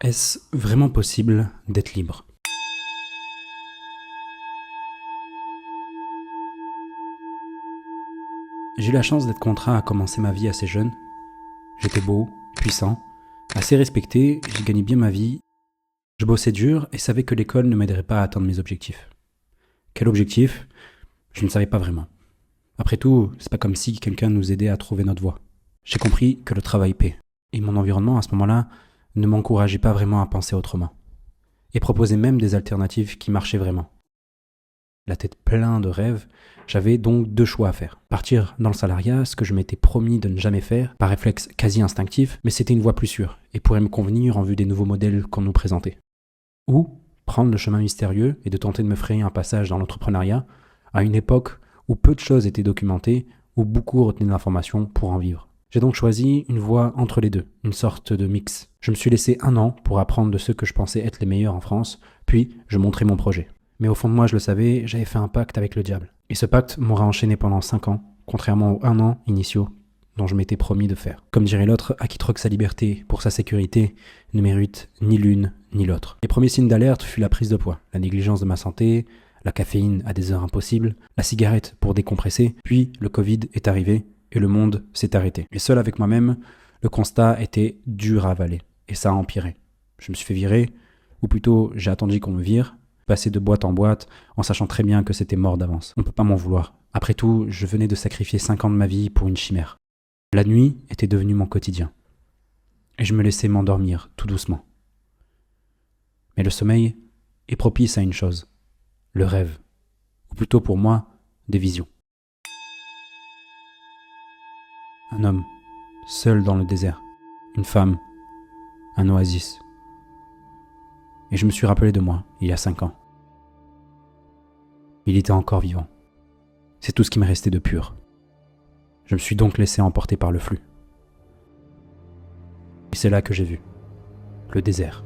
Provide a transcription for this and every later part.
Est-ce vraiment possible d'être libre? J'ai eu la chance d'être contraint à commencer ma vie assez jeune. J'étais beau, puissant, assez respecté, j'ai gagné bien ma vie. Je bossais dur et savais que l'école ne m'aiderait pas à atteindre mes objectifs. Quel objectif? Je ne savais pas vraiment. Après tout, c'est pas comme si quelqu'un nous aidait à trouver notre voie. J'ai compris que le travail paie. Et mon environnement à ce moment-là ne m'encourageait pas vraiment à penser autrement. Et proposait même des alternatives qui marchaient vraiment. La tête pleine de rêves, j'avais donc deux choix à faire. Partir dans le salariat, ce que je m'étais promis de ne jamais faire, par réflexe quasi instinctif, mais c'était une voie plus sûre, et pourrait me convenir en vue des nouveaux modèles qu'on nous présentait. Ou prendre le chemin mystérieux et de tenter de me frayer un passage dans l'entrepreneuriat, à une époque où peu de choses étaient documentées, où beaucoup retenaient de l'information pour en vivre. J'ai donc choisi une voie entre les deux, une sorte de mix. Je me suis laissé 1 an pour apprendre de ceux que je pensais être les meilleurs en France, puis je montrais mon projet. Mais au fond de moi, je le savais, j'avais fait un pacte avec le diable. Et ce pacte m'aura enchaîné pendant 5 ans, contrairement aux 1 an initiaux dont je m'étais promis de faire. Comme dirait l'autre, à qui troque sa liberté pour sa sécurité ne mérite ni l'une ni l'autre. Les premiers signes d'alerte furent la prise de poids, la négligence de ma santé, la caféine à des heures impossibles, la cigarette pour décompresser, puis le Covid est arrivé et le monde s'est arrêté. Et seul avec moi-même, le constat était dur à avaler, et ça a empiré. Je me suis fait virer, ou plutôt j'ai attendu qu'on me vire, passer de boîte en boîte, en sachant très bien que c'était mort d'avance. On peut pas m'en vouloir. Après tout, je venais de sacrifier 5 ans de ma vie pour une chimère. La nuit était devenue mon quotidien. Et je me laissais m'endormir, tout doucement. Mais le sommeil est propice à une chose, le rêve. Ou plutôt pour moi, des visions. Un homme, seul dans le désert. Une femme, un oasis. Et je me suis rappelé de moi, il y a 5 ans. Il était encore vivant. C'est tout ce qui me restait de pur. Je me suis donc laissé emporter par le flux. Et c'est là que j'ai vu le désert,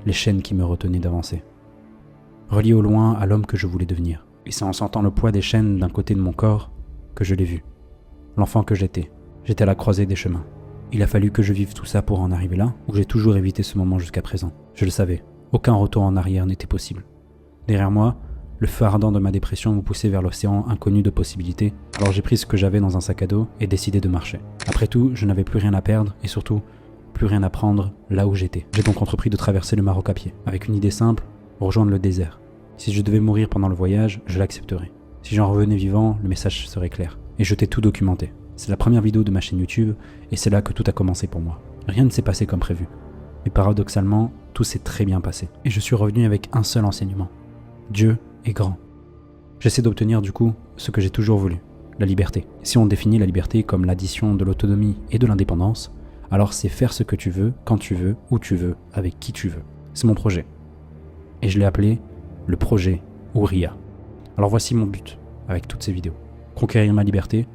les chaînes qui me retenaient d'avancer, reliées au loin à l'homme que je voulais devenir. Et c'est en sentant le poids des chaînes d'un côté de mon corps que je l'ai vu. L'enfant que j'étais. J'étais à la croisée des chemins. Il a fallu que je vive tout ça pour en arriver là, ou j'ai toujours évité ce moment jusqu'à présent. Je le savais, aucun retour en arrière n'était possible. Derrière moi, le feu ardent de ma dépression me poussait vers l'océan inconnu de possibilités, alors j'ai pris ce que j'avais dans un sac à dos et décidé de marcher. Après tout, je n'avais plus rien à perdre et surtout, plus rien à prendre là où j'étais. J'ai donc entrepris de traverser le Maroc à pied, avec une idée simple, rejoindre le désert. Si je devais mourir pendant le voyage, je l'accepterais. Si j'en revenais vivant, le message serait clair. Et je t'ai tout documenté. C'est la première vidéo de ma chaîne YouTube et c'est là que tout a commencé pour moi. Rien ne s'est passé comme prévu. Mais paradoxalement, tout s'est très bien passé. Et je suis revenu avec un seul enseignement. Dieu est grand. J'essaie d'obtenir du coup ce que j'ai toujours voulu, la liberté. Si on définit la liberté comme l'addition de l'autonomie et de l'indépendance, alors c'est faire ce que tu veux, quand tu veux, où tu veux, avec qui tu veux. C'est mon projet. Et je l'ai appelé le projet Ouria. Alors voici mon but avec toutes ces vidéos. Conquérir ma liberté,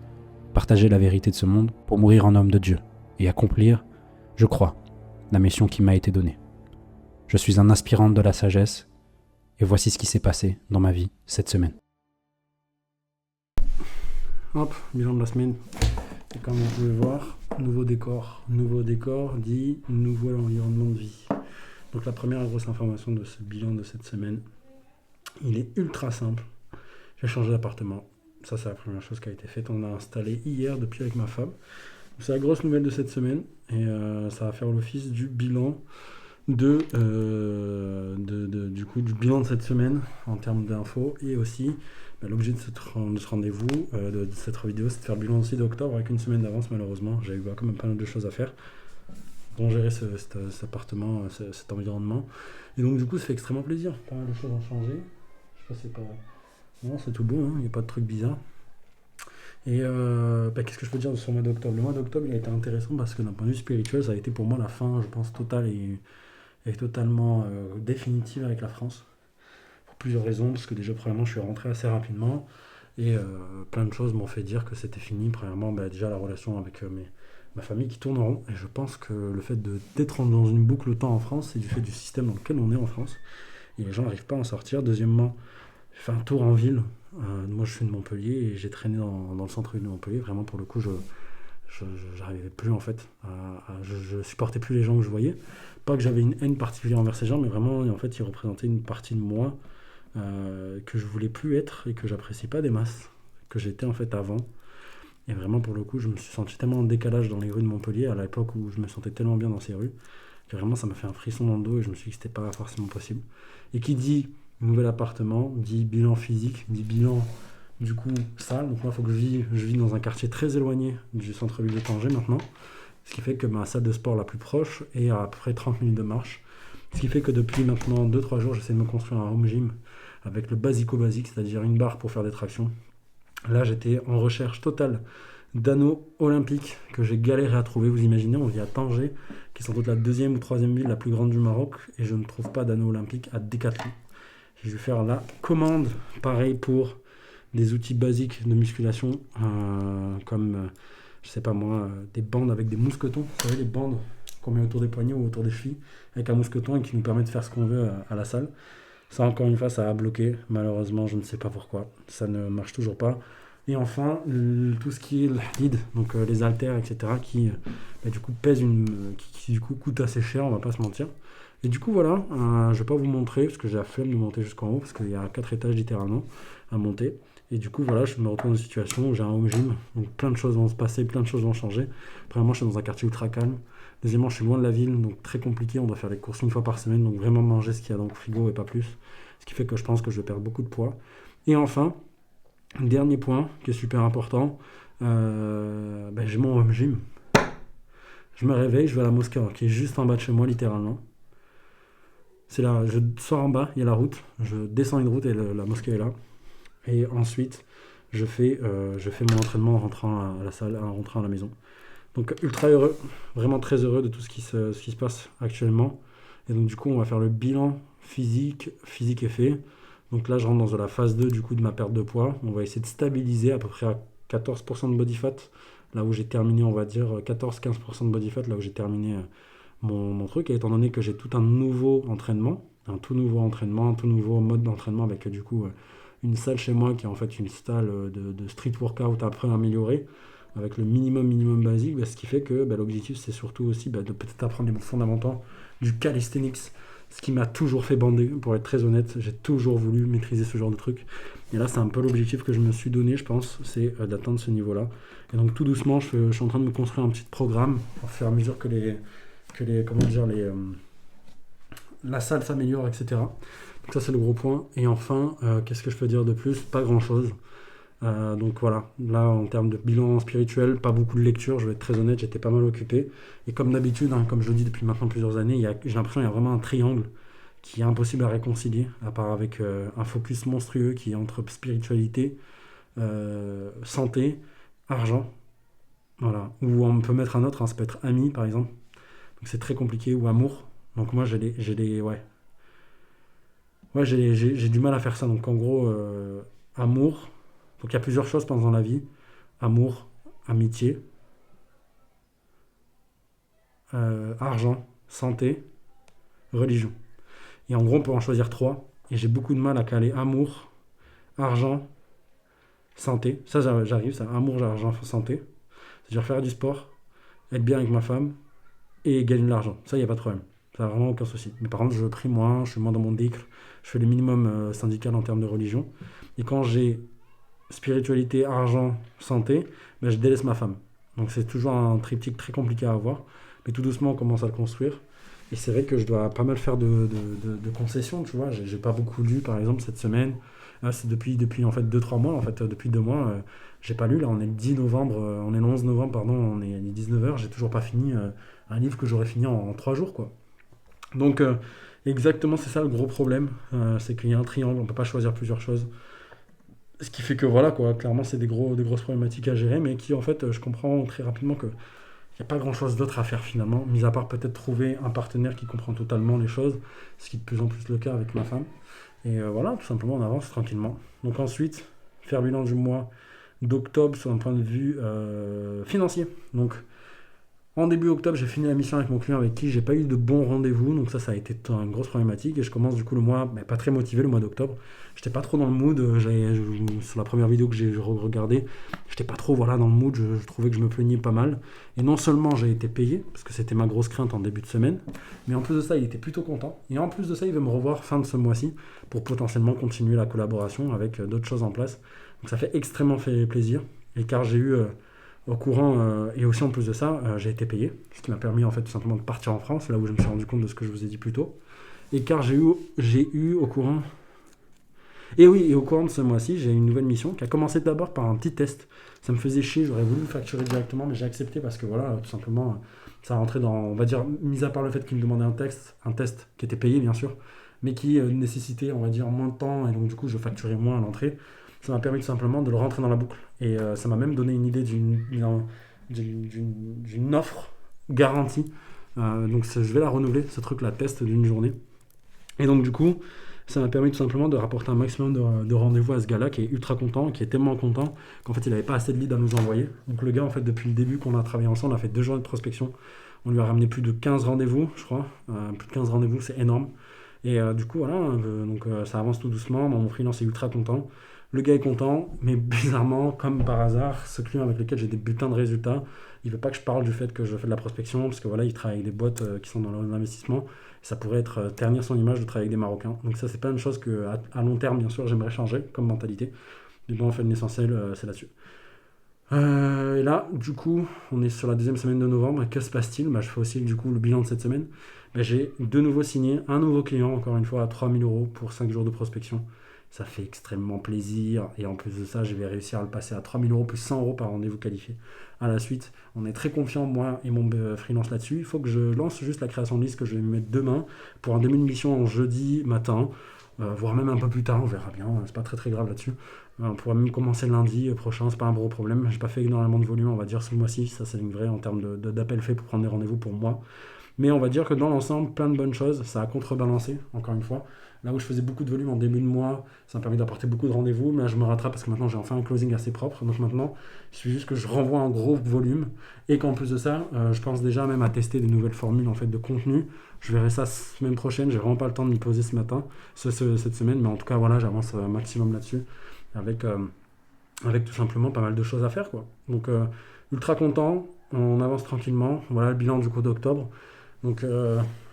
partager la vérité de ce monde pour mourir en homme de Dieu et accomplir, je crois, la mission qui m'a été donnée. Je suis un aspirant de la sagesse et voici ce qui s'est passé dans ma vie cette semaine. Hop, bilan de la semaine. Et comme vous pouvez voir, nouveau décor dit nouveau environnement de vie. Donc la première grosse information de ce bilan de cette semaine, il est ultra simple. J'ai changé d'appartement. Ça, c'est la première chose qui a été faite. On l'a installé hier depuis avec ma femme. C'est la grosse nouvelle de cette semaine et ça va faire l'office du bilan du bilan de cette semaine en termes d'infos et aussi l'objet de ce rendez-vous, de cette vidéo, c'est de faire le bilan aussi d'octobre avec une semaine d'avance malheureusement. J'avais quand même pas mal de choses à faire pour gérer cet appartement, cet environnement. Et donc du coup ça fait extrêmement plaisir. Pas mal de choses ont changé. Je sais pas si c'est pas... Non, c'est tout bon, il n'y a pas de truc bizarre. Et qu'est-ce que je peux dire sur le mois d'octobre? Le mois d'octobre, il a été intéressant parce que d'un point de vue spirituel, ça a été pour moi la fin, je pense, totale et totalement définitive avec la France. Pour plusieurs raisons, parce que déjà, premièrement, je suis rentré assez rapidement et plein de choses m'ont fait dire que c'était fini. Premièrement, déjà la relation avec ma famille qui tourne en rond. Et je pense que le fait d'être dans une boucle le temps en France, c'est du fait du système dans lequel on est en France. Et les gens n'arrivent pas à en sortir. Deuxièmement, j'ai fait un tour en ville. Moi, je suis de Montpellier et j'ai traîné dans le centre de Montpellier. Vraiment, pour le coup, J'arrivais plus en fait, je supportais plus les gens que je voyais. Pas que j'avais une haine particulière envers ces gens, mais vraiment en fait ils représentaient une partie de moi que je voulais plus être et que j'appréciais pas des masses, que j'étais en fait avant. Et vraiment pour le coup je me suis senti tellement en décalage dans les rues de Montpellier à l'époque où je me sentais tellement bien dans ces rues, que vraiment ça m'a fait un frisson dans le dos et je me suis dit que c'était pas forcément possible. Et qui dit nouvel appartement, dit bilan physique, dit bilan du coup sale. Donc moi il faut que je vis dans un quartier très éloigné du centre-ville de Tanger maintenant. Ce qui fait que ma salle de sport la plus proche est à peu près 30 minutes de marche. Ce qui fait que depuis maintenant 2-3 jours, j'essaie de me construire un home gym avec le basico-basique, c'est-à-dire une barre pour faire des tractions. Là, j'étais en recherche totale d'anneaux olympiques que j'ai galéré à trouver. Vous imaginez, on vit à Tanger, qui est sans doute la deuxième ou troisième ville la plus grande du Maroc, et je ne trouve pas d'anneaux olympiques à Decathlon. Je vais faire la commande, pareil pour des outils basiques de musculation, comme, je sais pas moi, des bandes avec des mousquetons. Vous savez, les bandes qu'on met autour des poignets ou autour des chevilles, avec un mousqueton et qui nous permet de faire ce qu'on veut à la salle. Ça, encore une fois, ça a bloqué. Malheureusement, je ne sais pas pourquoi. Ça ne marche toujours pas. Et enfin, tout ce qui est le lead, donc les haltères, etc., qui du coup pèsent qui du coup coûtent assez cher, on va pas se mentir. Et du coup, voilà, je vais pas vous montrer parce que j'ai la flemme de monter jusqu'en haut parce qu'il y a 4 étages littéralement à monter. Et du coup, voilà, je me retrouve dans une situation où j'ai un home gym, donc plein de choses vont se passer, plein de choses vont changer. Premièrement, je suis dans un quartier ultra calme. Deuxièmement, je suis loin de la ville, donc très compliqué. On doit faire les courses une fois par semaine, donc vraiment manger ce qu'il y a dans le frigo et pas plus. Ce qui fait que je pense que je vais perdre beaucoup de poids. Et enfin, dernier point qui est super important, j'ai mon home gym. Je me réveille, je vais à la mosquée qui est juste en bas de chez moi, littéralement. C'est là, je sors en bas, il y a la route, je descends une route et la mosquée est là. Et ensuite, je fais mon entraînement en rentrant à la salle, en rentrant à la maison. Donc ultra heureux, vraiment très heureux de tout ce qui se passe actuellement. Et donc du coup, on va faire le bilan physique est fait. Donc là, je rentre dans la phase 2 du coup de ma perte de poids. On va essayer de stabiliser à peu près à 14% de body fat, là où j'ai terminé, on va dire 14-15% de body fat, là où j'ai terminé mon truc. Et étant donné que j'ai tout un nouveau entraînement, un tout nouveau mode d'entraînement avec du coup une salle chez moi qui est en fait une salle de street workout après améliorée avec le minimum basique, ce qui fait que l'objectif c'est surtout aussi de peut-être apprendre les fondamentaux du calisthenics, ce qui m'a toujours fait bander, pour être très honnête. J'ai toujours voulu maîtriser ce genre de truc, et là c'est un peu l'objectif que je me suis donné, je pense, c'est d'atteindre ce niveau là. Et donc tout doucement je suis en train de me construire un petit programme au fur et à mesure que la salle s'améliore, etc. Donc ça c'est le gros point. Et enfin, qu'est-ce que je peux dire de plus? Pas grand chose. Donc voilà, là en termes de bilan spirituel, pas beaucoup de lecture, je vais être très honnête, j'étais pas mal occupé. Et comme d'habitude, comme je le dis depuis maintenant plusieurs années, j'ai l'impression qu'il y a vraiment un triangle qui est impossible à réconcilier, à part avec un focus monstrueux qui est entre spiritualité, santé, argent. Voilà. Ou on peut mettre un autre, ça peut être ami par exemple. Donc c'est très compliqué, ou amour. Donc moi j'ai du mal à faire ça. Donc en gros, amour. Donc il y a plusieurs choses pendant la vie. Amour, amitié, argent, santé, religion. Et en gros, on peut en choisir 3. Et j'ai beaucoup de mal à caler amour, argent, santé. Ça, j'arrive, ça. Amour, argent, santé. C'est-à-dire faire du sport, être bien avec ma femme et gagner de l'argent. Ça, il n'y a pas de problème. Ça n'a vraiment aucun souci. Mais par contre, je prie moins, je suis moins dans mon décre. Je fais le minimum syndical en termes de religion. Et quand j'ai spiritualité, argent, santé, je délaisse ma femme. Donc c'est toujours un triptyque très compliqué à avoir. Mais tout doucement, on commence à le construire. Et c'est vrai que je dois pas mal faire de concessions, tu vois. J'ai pas beaucoup lu, par exemple, cette semaine. Là, c'est depuis en fait 2-3 mois, en fait, depuis 2 mois, j'ai pas lu. Là, on est le 10 novembre, on est le 11 novembre, pardon, on est 19h, j'ai toujours pas fini un livre que j'aurais fini en 3 jours, quoi. Donc, exactement, c'est ça le gros problème. C'est qu'il y a un triangle, on peut pas choisir plusieurs choses. Ce qui fait que voilà, quoi, clairement, c'est des grosses problématiques à gérer, mais qui, en fait, je comprends très rapidement que il n'y a pas grand chose d'autre à faire finalement, mis à part peut-être trouver un partenaire qui comprend totalement les choses, ce qui est de plus en plus le cas avec ma femme. Et voilà, tout simplement, on avance tranquillement. Donc ensuite, faire bilan du mois d'octobre sur un point de vue financier. Donc En début octobre, j'ai fini la mission avec mon client avec qui j'ai pas eu de bons rendez-vous, donc ça a été une grosse problématique. Et je commence du coup le mois, pas très motivé le mois d'octobre. J'étais pas trop dans le mood. Sur la première vidéo que j'ai regardée, j'étais pas trop voilà, dans le mood. Je trouvais que je me plaignais pas mal. Et non seulement j'ai été payé, parce que c'était ma grosse crainte en début de semaine, mais en plus de ça, il était plutôt content. Et en plus de ça, il veut me revoir fin de ce mois-ci pour potentiellement continuer la collaboration avec d'autres choses en place. Donc ça fait extrêmement plaisir. Et car j'ai eu au courant, et aussi en plus de ça, j'ai été payé, ce qui m'a permis en fait tout simplement de partir en France, là où je me suis rendu compte de ce que je vous ai dit plus tôt. Et car j'ai eu au courant, et oui, et au courant de ce mois-ci, j'ai une nouvelle mission qui a commencé d'abord par un petit test. Ça me faisait chier, j'aurais voulu le facturer directement, mais j'ai accepté parce que voilà, tout simplement, ça rentrait dans, on va dire, mis à part le fait qu'il me demandait un test qui était payé bien sûr, mais qui nécessitait, on va dire, moins de temps, et donc du coup, je facturais moins à l'entrée. Ça m'a permis tout simplement de le rentrer dans la boucle. Et ça m'a même donné une idée d'une offre garantie. Donc je vais la renouveler, ce truc, la test d'une journée. Et donc du coup, ça m'a permis tout simplement de rapporter un maximum de rendez-vous à ce gars-là qui est ultra content, qui est tellement content qu'en fait il n'avait pas assez de leads à nous envoyer. Donc le gars, en fait, depuis le début qu'on a travaillé ensemble, on a fait 2 journées de prospection. On lui a ramené plus de 15 rendez-vous, je crois. Plus de 15 rendez-vous, c'est énorme. Et du coup, voilà, donc ça avance tout doucement. Mon freelance est ultra content. Le gars est content, mais bizarrement, comme par hasard, ce client avec lequel j'ai des butins de résultats, il veut pas que je parle du fait que je fais de la prospection, parce que voilà, il travaille avec des boîtes qui sont dans l'investissement. Ça pourrait être ternir son image de travailler avec des Marocains. Donc ça, c'est pas une chose que à long terme, bien sûr, j'aimerais changer comme mentalité. Mais bon, en fait, l'essentiel, c'est là-dessus. Et là, du coup, on est sur la deuxième semaine de novembre. Que se passe-t-il? Je fais aussi du coup le bilan de cette semaine. J'ai de nouveau signé un nouveau client, encore une fois, à 3 000 € pour 5 jours de prospection. Ça fait extrêmement plaisir. Et en plus de ça, je vais réussir à le passer à 3 000 € plus 100 € par rendez-vous qualifié. À la suite, on est très confiants, moi et mon freelance là-dessus. Il faut que je lance juste la création de liste que je vais me mettre demain pour un début de mission en jeudi matin, voire même un peu plus tard, on verra bien. C'est pas très très grave là-dessus. On pourra même commencer lundi prochain, c'est pas un gros problème. J'ai pas fait énormément de volume, on va dire, ce mois-ci. Ça, c'est une vraie en termes d'appels faits pour prendre des rendez-vous pour moi. Mais on va dire que dans l'ensemble, plein de bonnes choses. Ça a contrebalancé, encore une fois. Là où je faisais beaucoup de volume en début de mois, ça m'a permis d'apporter beaucoup de rendez-vous. Mais là, je me rattrape parce que maintenant, j'ai enfin un closing assez propre. Donc maintenant, il suffit juste que je renvoie un gros volume. Et qu'en plus de ça, je pense déjà même à tester des nouvelles formules en fait, de contenu. Je verrai ça semaine prochaine. J'ai vraiment pas le temps de m'y poser ce matin, cette semaine. Mais en tout cas, voilà, j'avance un maximum là-dessus. Avec tout simplement pas mal de choses à faire, quoi. Donc, ultra content. On avance tranquillement. Voilà le bilan du coup d'octobre. Donc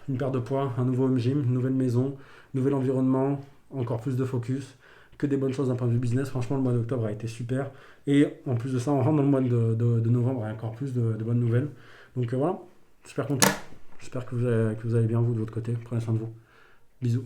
une paire de poids, un nouveau home gym, une nouvelle maison, nouvel environnement, encore plus de focus, que des bonnes choses d'un point de vue business. Franchement, le mois d'octobre a été super. Et en plus de ça, on rentre dans le mois de novembre avec encore plus de bonnes nouvelles. Donc voilà, super content. J'espère que vous allez bien vous de votre côté. Prenez soin de vous. Bisous.